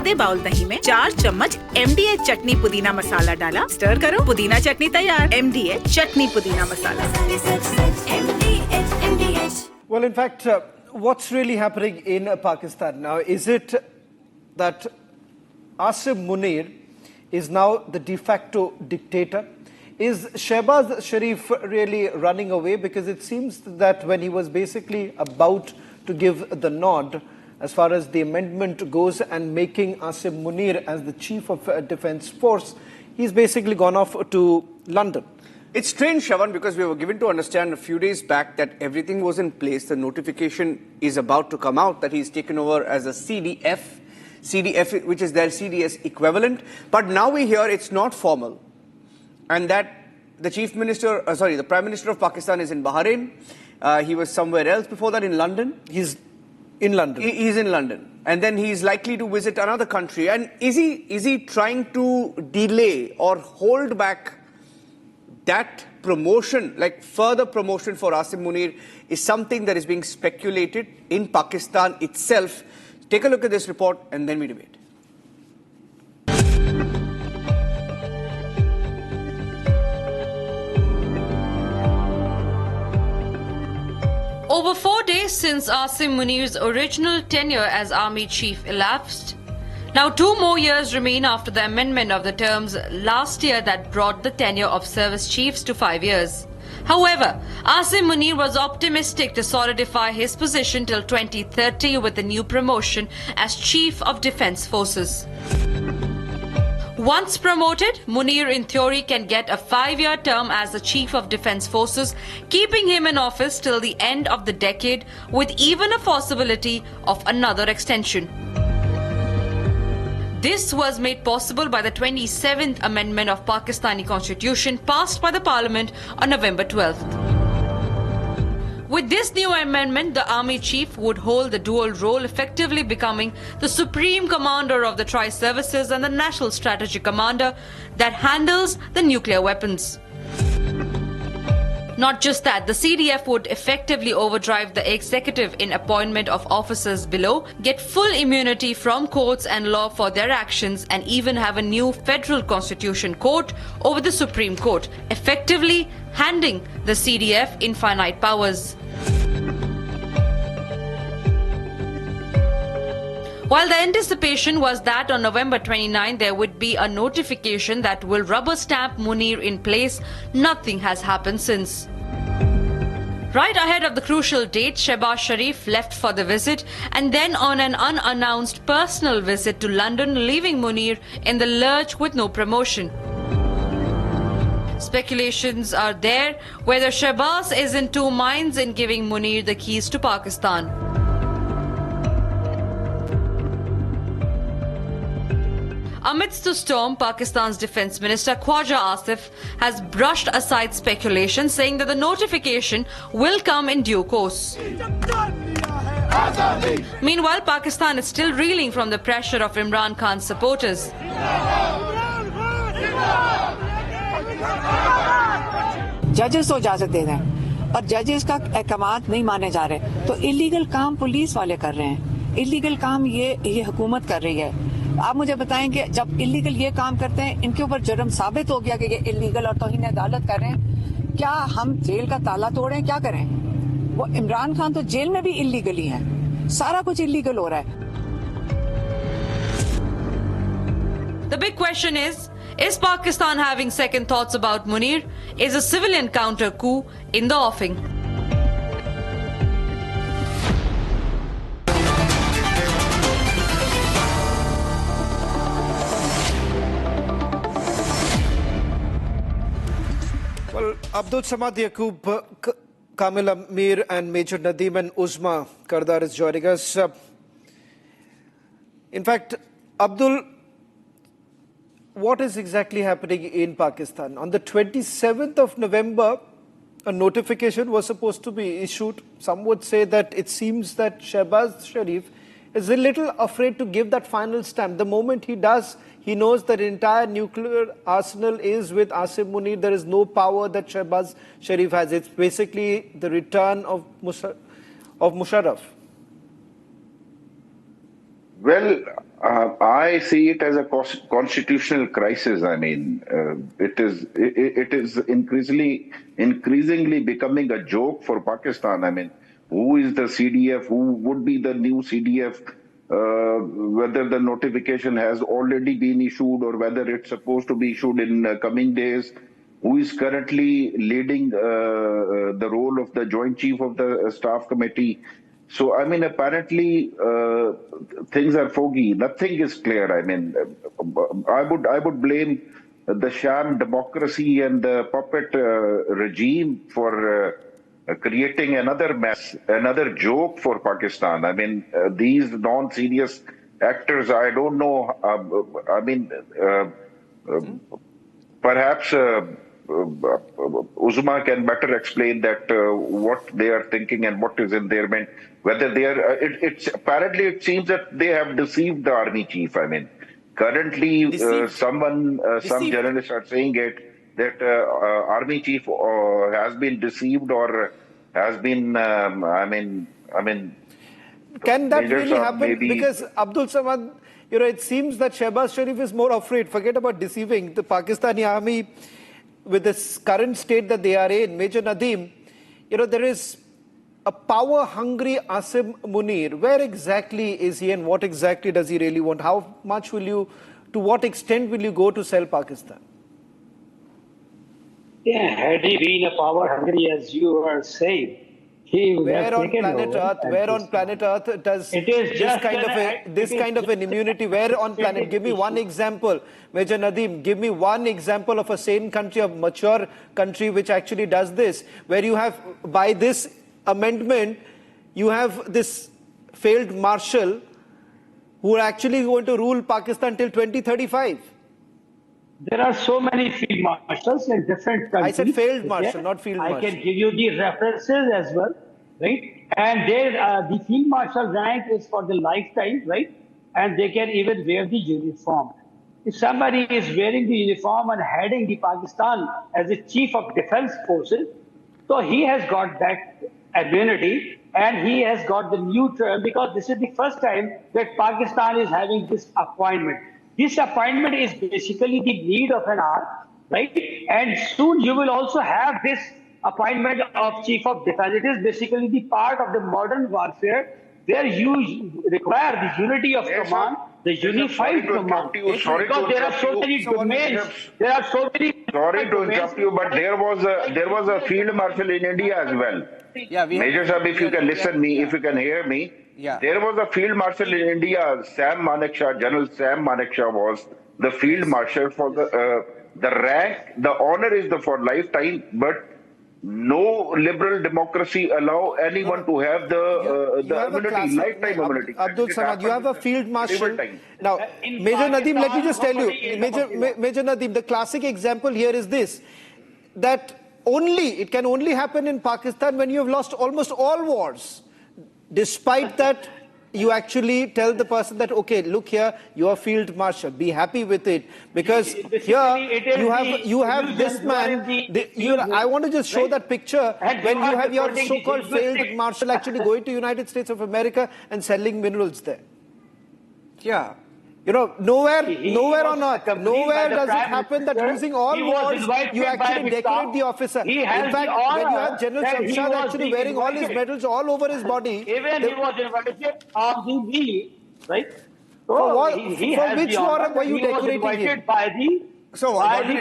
आधे बाउल दही में 4 चम्मच MDH चटनी पुदीना मसाला डाला, स्टर करो, पुदीना चटनी तैयार। MDH चटनी पुदीना मसाला। Well, in fact, what's really happening in Pakistan now? Is it that Asim Munir is now the de facto dictator? Is Shehbaz Sharif really running away? Because it seems that when he was basically about to give the nod as far as the amendment goes and making Asim Munir as the chief of defense force, he's basically gone off to London. It's strange, Shravan, because we were given to understand a few days back that everything was in place. The notification is about to come out that he's taken over as a CDF, which is their CDS equivalent. But now we hear it's not formal, and that the the Prime Minister of Pakistan is in Bahrain. He was somewhere else before that in London. He's in London. He's in London, and then he's likely to visit another country. And is he trying to delay or hold back that promotion, like further promotion for Asim Munir, is something that is being speculated in Pakistan itself? Take a look at this report and then we debate. Over 4 days since Asim Munir's original tenure as army chief elapsed, now 2 more years remain after the amendment of the terms last year that brought the tenure of service chiefs to 5 years. However, Asim Munir was optimistic to solidify his position till 2030 with the new promotion as Chief of Defence Forces. Once promoted, Munir in theory can get a 5-year term as the Chief of Defence Forces, keeping him in office till the end of the decade with even a possibility of another extension. This was made possible by the 27th Amendment of Pakistani Constitution passed by the Parliament on November 12th. With this new amendment, the Army Chief would hold the dual role, effectively becoming the Supreme Commander of the Tri-Services and the National Strategy Commander that handles the nuclear weapons. Not just that, the CDF would effectively overdrive the executive in appointment of officers below, get full immunity from courts and law for their actions, and even have a new Federal Constitution Court over the Supreme Court, effectively handing the CDF infinite powers. While the anticipation was that on November 29 there would be a notification that will rubber stamp Munir in place, nothing has happened since. Right ahead of the crucial date, Shehbaz Sharif left for the visit and then on an unannounced personal visit to London, leaving Munir in the lurch with no promotion. Speculations are there whether Shehbaz is in two minds in giving Munir the keys to Pakistan. Amidst the storm, Pakistan's Defence Minister Khwaja Asif has brushed aside speculation, saying that the notification will come in due course. Meanwhile, Pakistan is still reeling from the pressure of Imran Khan's supporters. जजेस तो इजाजत दे रहे हैं पर जजेस का अहकामात नहीं माने जा रहे, तो इलीगल काम पुलिस वाले कर रहे हैं, इलीगल काम ये हुकूमत कर रही है। आप मुझे बताएं कि जब इलीगल ये काम करते हैं, इनके ऊपर जुर्म साबित हो गया कि ये इलीगल और तौहीन अदालत कर रहे हैं, क्या हम जेल का ताला तोड़ें, क्या करें? वो इमरान खान तो जेल में भी इलीगल ही है, सारा कुछ इलीगल हो रहा है। The big question is Pakistan having second thoughts about Munir? Is a civilian counter coup in the offing? Well, Abdul Samad Yaqub, Kamil Amir and Major Nadeem and Uzma Kardar is joining us. In fact, Abdul, what is exactly happening in Pakistan? On the 27th of November, a notification was supposed to be issued. Some would say that it seems that Shehbaz Sharif is a little afraid to give that final stamp. The moment he does, he knows that the entire nuclear arsenal is with Asim Munir. There is no power that Shehbaz Sharif has. It's basically the return of Musharraf. Well, I see it as a constitutional crisis. I mean, it is increasingly becoming a joke for Pakistan. I mean, who is the CDF? Who would be the new CDF? Whether the notification has already been issued or whether it's supposed to be issued in coming days. Who is currently leading the role of the Joint Chief of the Staff Committee? So, I mean, apparently things are foggy. Nothing is clear. I mean, I would blame the sham democracy and the puppet regime for creating another mess, another joke for Pakistan. I mean, these non-serious actors, I don't know. Perhaps Uzma can better explain that what they are thinking and what is in their mind. Whether they are, apparently it seems that they have deceived the army chief. I mean, currently some journalists are saying it that army chief has been deceived or has been. Can that really happen? Maybe, because Abdul Samad, it seems that Shehbaz Sharif is more afraid. Forget about deceiving the Pakistani army with this current state that they are in. Major Nadeem, there is a power-hungry Asim Munir. Where exactly is he and what exactly does he really want? How much to what extent will you go to sell Pakistan? Yeah, had he been a power-hungry, as you were saying, he would have taken over. Where on planet Earth does this kind of an immunity? Where on planet? Give me one example, Major Nadeem. Give me one example of a sane country, a mature country, which actually does this. Where you have, by this amendment, you have this failed marshal who are actually going to rule Pakistan till 2035. There are so many field marshals in different countries. I said failed marshal, not field marshal. I can give you the references as well, right? And the field marshal rank is for the lifetime, right? And they can even wear the uniform. If somebody is wearing the uniform and heading the Pakistan as the chief of defense forces, so he has got that immunity and he has got the new term, because this is the first time that Pakistan is having this appointment. This appointment is basically the need of an hour, right? And soon you will also have this appointment of Chief of Defense. It is basically the part of the modern warfare where you require the unity of command, the unified command. Because there are so many domains. There are so many. Sorry to interrupt you, but there was a field marshal in India as well. Yeah, Major Sahib, if you can listen me, if you can hear me. Yeah. There was a field marshal in India, General Sam Manekshaw was the field marshal for the rank. The honor is for lifetime, but no liberal democracy allow anyone to have the immunity, lifetime immunity. Abdul Samad, you have a field marshal. Now, Major Nadeem, let me just tell you, Major Nadeem, the classic example here is this, that it can only happen in Pakistan when you have lost almost all wars. Despite that, you actually tell the person that, okay, look here, you are field marshal, be happy with it, because here you have this man. I want to just show that picture when you have your so-called failed marshal actually going to United States of America and selling minerals there. Yeah. Nowhere on earth, nowhere does it happen that losing all wars, you actually decorate the officer. In fact, when you have General Shehbaz actually wearing all his medals all over his body. Even he was invited on the wheel, right? For which war were you decorating him? So, by the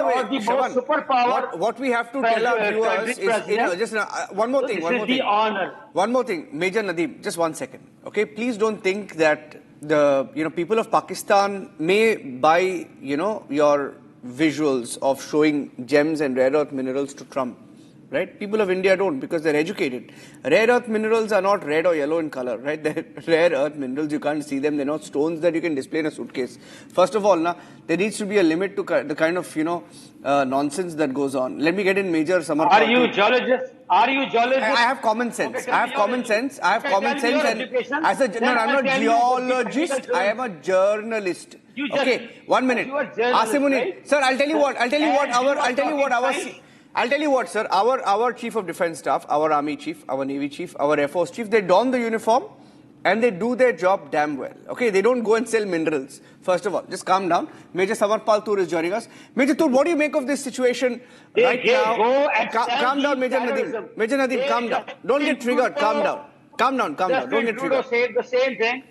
way, Shehbaz, what we have to tell our viewers is, one more thing. One more thing, Major Nadeem, just 1 second. Okay, please don't think that the people of Pakistan may buy your visuals of showing gems and rare earth minerals to Trump, right? People of India don't, because they're educated. Rare earth minerals are not red or yellow in color, right? They're rare earth minerals. You can't see them. They're not stones that you can display in a suitcase. First of all, there needs to be a limit to the kind of nonsense that goes on. Let me get in Major Samar. Are you geologist? I have common sense. Okay, I have common sense. I'm not a geologist. I am a journalist. Okay, 1 minute. Asim Munir, right? Sir, I'll tell you what, sir. Our chief of defense staff, our army chief, our navy chief, our air force chief, they don the uniform and they do their job damn well. Okay, they don't go and sell minerals. First of all, just calm down. Major Samarpal Tur is joining us. Major Tur, what do you make of this situation right now? Go and Calm down, Major terrorism. Nadeem. Major Nadeem, calm down. Don't get triggered. Calm down. Calm down. Calm down. Don't get Trudeau triggered. said the same thing.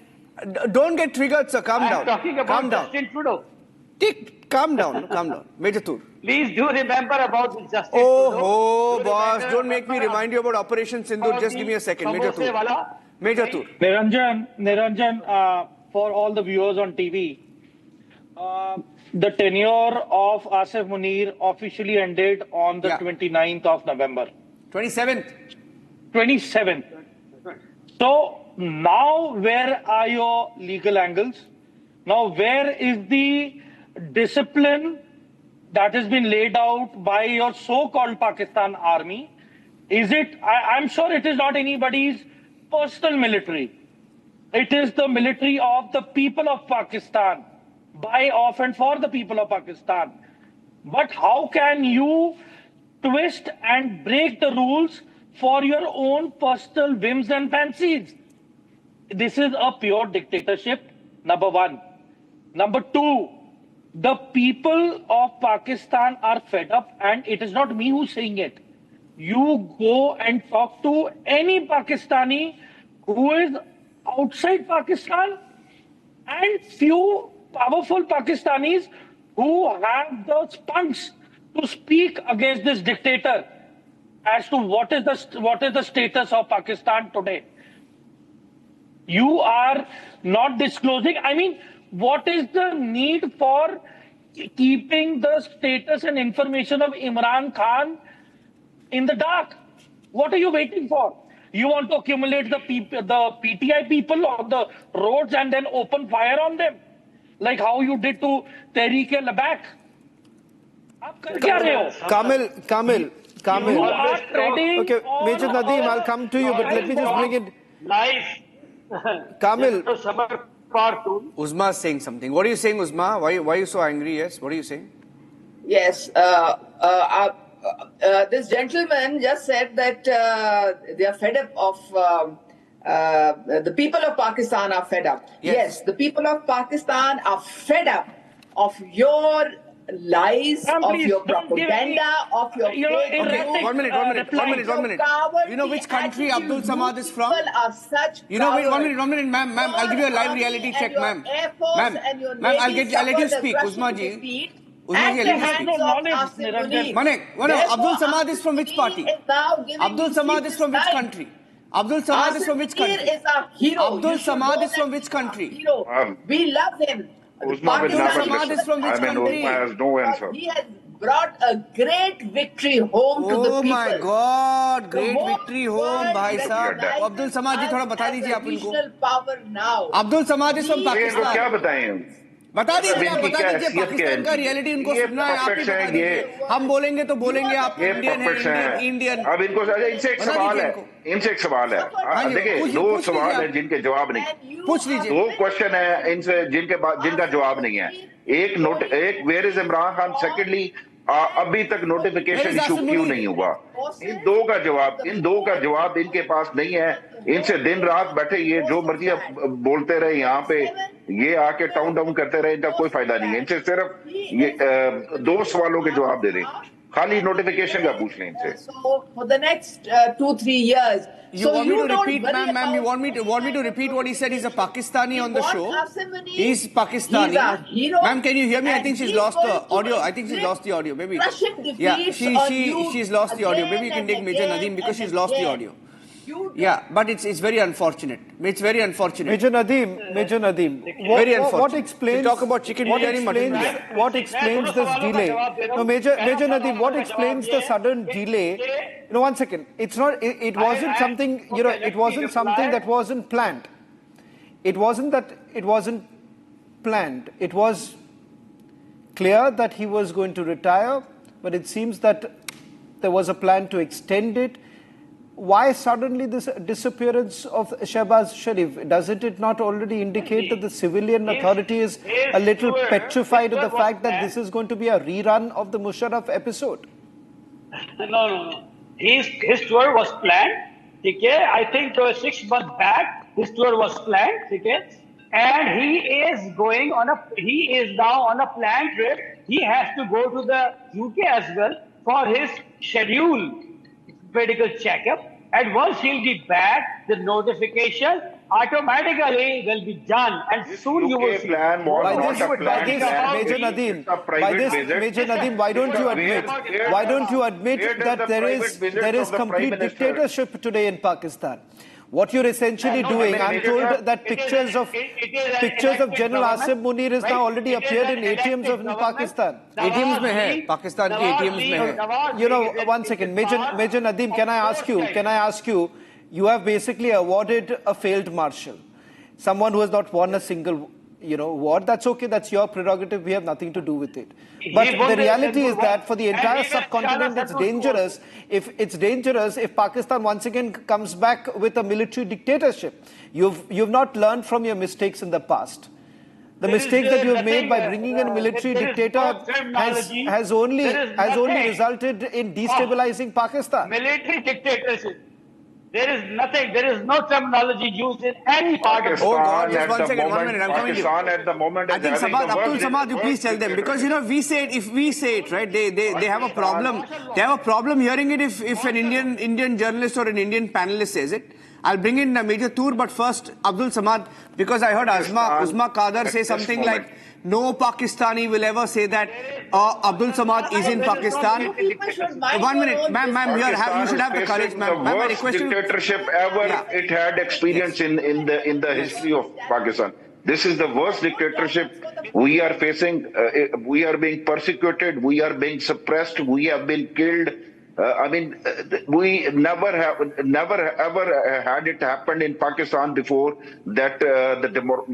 Don't get triggered, sir. Calm I'm down. talking about Calm down. Justin Trudeau. Calm down. Calm down. Major Tur. Please do remember about Justin Trudeau. Oh, Do boss. remember Don't make me remind you about Operation Sindoor. Just give me a second. Major Samosa Tur. wala. Major Tur. Niranjan, for all the viewers on TV, the tenure of Asim Munir officially ended on the 29th of November. 27th. 27th. So now where are your legal angles? Now where is the discipline that has been laid out by your so-called Pakistan army? Is it, I'm sure it is not anybody's personal military. It is the military of the people of Pakistan, by, of and for the people of Pakistan. But how can you twist and break the rules for your own personal whims and fancies? This is a pure dictatorship, number one. Number two, the people of Pakistan are fed up, and it is not me who's saying it. You go and talk to any Pakistani who is outside Pakistan, and few powerful Pakistanis who have the spunks to speak against this dictator as to what is the status of Pakistan today. You are not disclosing. I mean, what is the need for keeping the status and information of Imran Khan in the dark? What are you waiting for? You want to accumulate the PTI people on the roads and then open fire on them, like how you did to Tehreek-e-Labak? आप कर क्या रहे हो? Kamil. You are treading Okay, on Major Nadeem, our I'll come to you, but let me just bring in Life. Kamil. Uzma is saying something. What are you saying, Uzma? Why are you so angry? Yes, what are you saying? Yes, this gentleman just said that they are fed up of, the people of Pakistan are fed up. Yes, the people of Pakistan are fed up of your lies, of your propaganda, of your fake Okay, 1 minute. You know which country Abdul Samad is from? People are such You know, wait, 1 minute, ma'am, I'll give you a live reality check, ma'am. Ma'am, I'll let you speak, Uzma ji. Uzma ji, I'll let you speak. Manek, Abdul Samad is from which party? Abdul Samad is from which country? Abdul Samad is from which country? Abdul Samad is from which country? We love him. Uzma will never listen. Uzma has no answer. He has brought a great victory home to the people. Oh my God, great victory home, bhai sahab. Abdul Samad ji, थोड़ा बता दीजिए आप इनको. Power now. Abdul Samad is from Pakistan. क्या बताएं? बता दीजिए पाकिस्तान का रियलिटी उनको सुनना है, आप ही बता दीजिए. हम बोलेंगे तो बोलेंगे आप इंडियन हैं, इंडियन. अब इनको इनसे एक सवाल है. देखिए, दो सवाल है जिनके जवाब नहीं. पूछ लीजिए. दो क्वेश्चन है इनसे जिनका जवाब नहीं है. एक where is Imran Khan, secondly अभी तक नोटिफिकेशन इशू क्यों नहीं हुआ? इन दो का जवाब इनके पास नहीं है. इनसे दिन रात बैठे ये जो मर्जी बोलते रहे, यहाँ पे ये आके टाउन डाउन करते रहे, इनका कोई फायदा नहीं है. इनसे सिर्फ ये दो सवालों के जवाब दे दें, खाली नोटिफिकेशन का पूछ लें इनसे. So for the next 2-3 years. You want me to repeat, ma'am? You want me to repeat what he said? He's a Pakistani on the show. He's Pakistani. Ma'am, can you hear me? I think she's lost the audio. I think she's lost the audio. Maybe. Yeah, she's lost the audio. Maybe you can take Major Nadeem because she's lost the audio. Yeah, but it's very unfortunate. It's very unfortunate. Major Nadeem. Very unfortunate. What explains? Talk about chicken biryani, mutton biryani. What explains this delay? No, Major Nadeem. What explains the sudden delay? No, 1 second. It's not. It wasn't something. It wasn't something that wasn't planned. It wasn't that it wasn't planned. It was clear that he was going to retire, but it seems that there was a plan to extend it. Why suddenly this disappearance of Shehbaz Sharif? Doesn't it not already indicate that the civilian authority is a little petrified of the fact that this is going to be a rerun of the Musharraf episode? No. His tour was planned. Okay, I think 6 months back, This tour was planned, and he is now on a planned trip. He has to go to the UK as well for his scheduled medical checkup. And once he'll be back, the notification automatically will be done, and soon you will see. Plan was By not this, a planned plan. Major Nadeem, It's a private visit. Major Nadeem, why don't you admit that there is complete dictatorship today in Pakistan? What you're essentially doing, I'm told that pictures of General Asim Munir is now already appeared in ATMs of Pakistan. ATMs mein hai, Pakistan ki ATMs mein hai. You know, one second, Major Nadeem, can I ask you, you have basically awarded a failed marshal, someone who has not won a single, award. That's okay, that's your prerogative, we have nothing to do with it. But the reality is that for the entire subcontinent, it's dangerous if Pakistan once again comes back with a military dictatorship. You've not learned from your mistakes in the past. The mistake that you have made by bringing in a military dictator has only resulted in destabilizing Pakistan. Military dictatorship. There is no terminology used in any part of Oh God, just 1 second, 1 minute, I'm coming to you. Pakistan at the moment I think Abdul Samad, you please tell them, because if we say it, right, they have a problem. They have a problem hearing it if an Indian journalist or an Indian panelist says it. I'll bring in Major Tour, but first Abdul Samad, because I heard Uzma Qadar say something like, no Pakistani will ever say that Abdul Samad is in Pakistan. 1 minute, ma'am, you should have the courage, ma'am. The worst dictatorship ever it had experience in the history of Pakistan. This is the worst dictatorship we are facing. We are being persecuted. We are being suppressed. We have been killed. We never ever had it happen in Pakistan before that the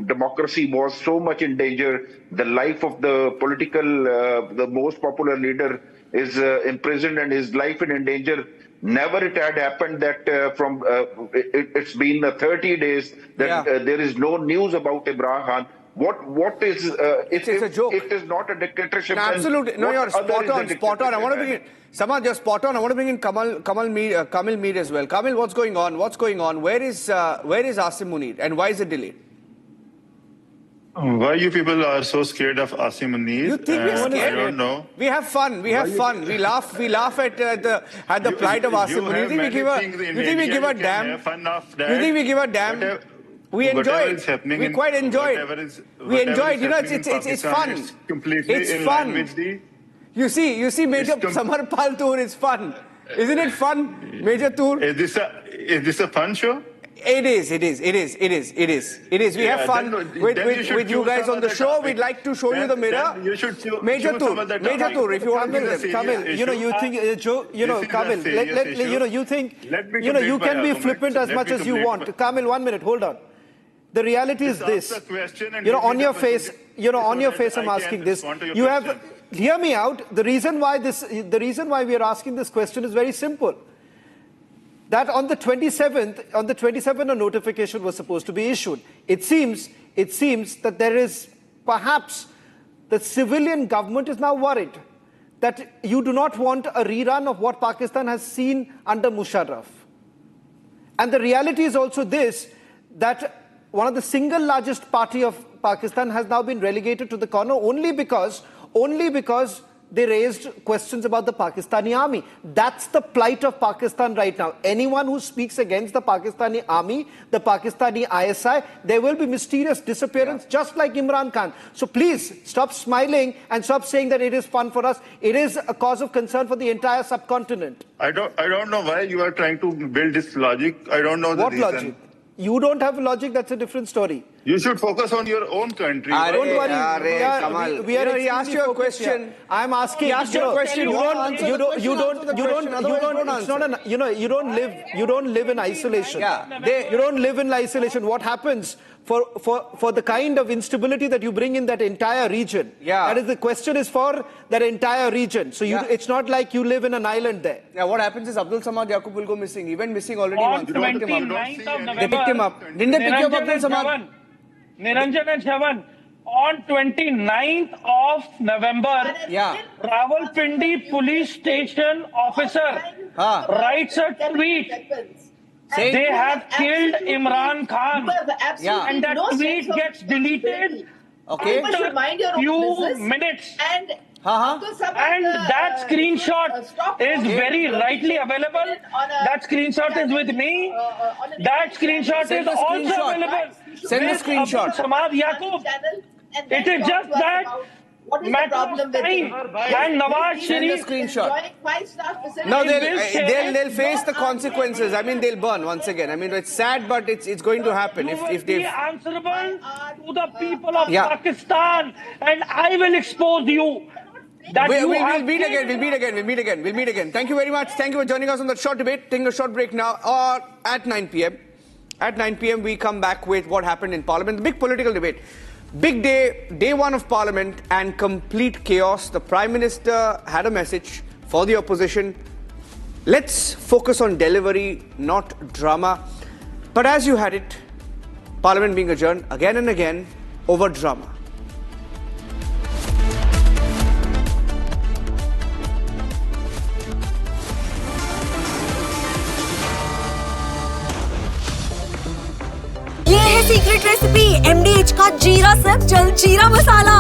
democracy was so much in danger. The life of the the most popular leader is imprisoned and his life in danger. Never it had happened that it's been 30 days that there is no news about Imran Khan. What is it's a joke. It is not a dictatorship. No, absolutely. No, you're spot on. I want to bring in Samad, you're spot on. I want to bring in Kamil Mir as well. Kamil, what's going on? Where is Asim Munir and why is it delayed? Why you people are so scared of Asim Munir? You think we're scared? I don't know. We have fun. We laugh at the plight of Asim Munir. You think we give a damn? You think we give a damn? We enjoy it. We quite enjoy it. We enjoy it. You know, it's fun. It's fun. You see, Major Samarpal Tour is fun. Isn't it fun, Major Tour? Is this a fun show? It is. We have fun with you guys on the show. We'd like to show you the mirror. You should show Major Tour, if you want to give them. Kamil, you think, Kamil, you think, you can be flippant as much as you want. Kamil, 1 minute, hold on. The reality is this. On your face, I'm asking this. You have, hear me out. The reason why we are asking this question is very simple. That on the 27th, a notification was supposed to be issued. It seems that there is perhaps the civilian government is now worried that you do not want a rerun of what Pakistan has seen under Musharraf. And the reality is also this, that one of the single largest party of Pakistan has now been relegated to the corner only because they raised questions about the Pakistani army. That's the plight of Pakistan right now. Anyone who speaks against the Pakistani army, the Pakistani ISI, there will be mysterious disappearance, just like Imran Khan. So please, stop smiling and stop saying that it is fun for us. It is a cause of concern for the entire subcontinent. I don't know why you are trying to build this logic. I don't know the reason. What logic? You don't have logic, that's a different story. You should focus on your own country. Don't worry. We are he asked you a question. I'm asking. He asked you a question. You don't live in isolation. You don't live in isolation. What happens for the kind of instability that you bring in that entire region? That is, the question is for that entire region. So it's not like you live in an island there. Yeah, what happens is Abdul Samad Yaqub will go missing. He went missing already once. They picked him up. Didn't they pick you up, Abdul Samad? Niranjan and Shravan, on 29th of November, Rawalpindi police station officer writes a tweet They have killed Imran Khan. Yeah. And that tweet gets deleted Okay. after a few minutes. And And that screenshot is very rightly available. That screenshot is with me. That screenshot Send is the also screenshot. available. Send the with screenshot. Abdul Samad Yaqub. It is just that matter of time. And Nawaz Send the Sharif. screenshot. No, they'll face the consequences. I mean, they'll burn once again. I mean, it's sad, but it's going to happen You if will they. be answerable to the people of Yeah. Pakistan, and I will expose you. That We'll have meet again. We'll meet again. Thank you very much. Thank you for joining us on that short debate. Taking a short break now, or at 9 p.m. At 9 p.m. we come back with what happened in Parliament. The big political debate. Big day one of Parliament, and complete chaos. The Prime Minister had a message for the opposition. Let's focus on delivery, not drama. But as you had it, Parliament being adjourned again and again over drama. ये है secret recipe MDH का जीरा सब जल जीरा मसाला।